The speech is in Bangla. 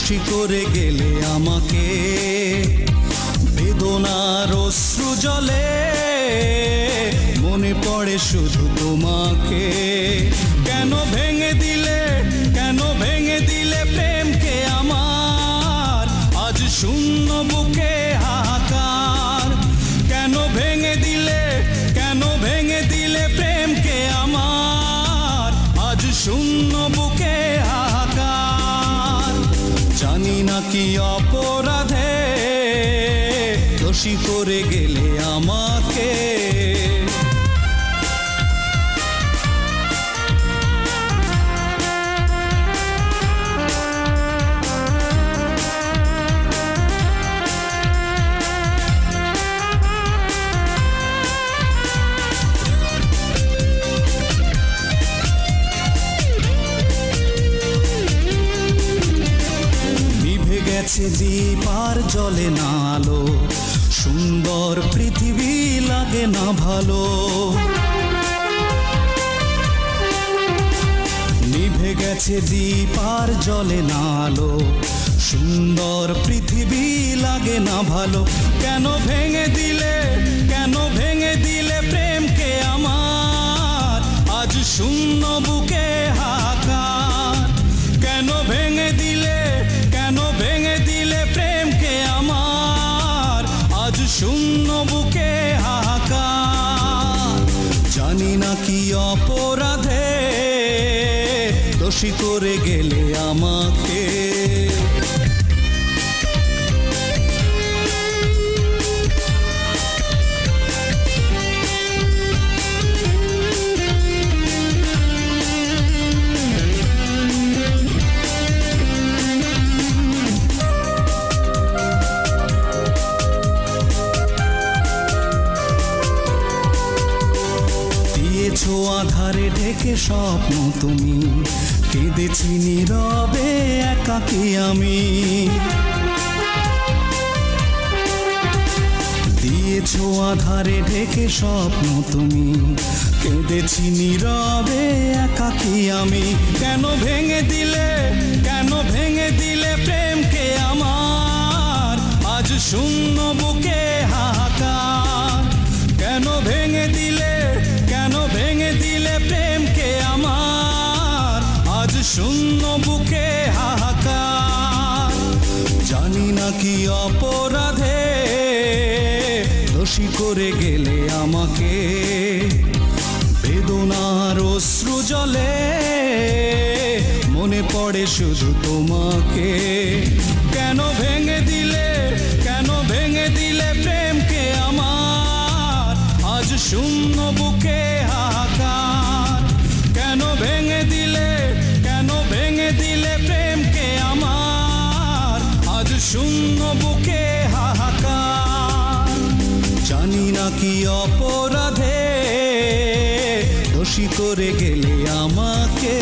দোষী করে গেলে আমাকে বেদনার অশ্রু জলে মনে পড়ে শুধু তোমাকে। কেন ভেঙে দিলে প্রেমকে আমার, আজ শূন্য বুকে হাহাকার। কেন ভেঙে দিলে প্রেমকে আমার, আজ শূন্য বুকে হাহাকার। জানি না কি অপরাধে দোষী করে গেলে আমাকে। গেছে দ্বীপ আর জ্বলে না আলো, সুন্দর পৃথিবী লাগে না ভালো। নিভে গেছে দ্বীপ আর জ্বলে না আলো, সুন্দর পৃথিবী লাগে না ভালো। কেন ভেঙে দিলে প্রেমকে আমার, আজ শূন্য বুকে হাহাকার। কেন ভেঙে দিলে প্রেমকে আমার, আজ শূন্য বুকে হাহাকার। জানি না কি অপরাধে দোষী করে গেলে আমাকে। আধারে ঢেকে স্বপ্ন তুমি, কেঁদেছি নীরবে একাকী আমি। দিয়েছো আধারে ঢেকে স্বপ্ন তুমি, কেঁদেছি নীরবে একাকী আমি। কেন ভেঙে দিলে প্রেমকে আমার, আজ শূন্য বুকে হাহাকার। কেন ভেঙে দিলে প্রেমকে আমার, আজ শূন্য বুকে হাহাকার। জানি না কি অপরাধে দোষী করে গেলে আমাকে। বেদনার অশ্রু জলে মনে পড়ে শুধু তোমাকে। কেন ভেঙে দিলে প্রেমকে আমার, আজ শূন্য বুকে হাহাকার। কেন ভেঙে দিলে প্রেমকে আমার, আজ শূন্য বুকে হাহাকার। জানি না কি অপরাধে দোষী করে গেলে আমাকে।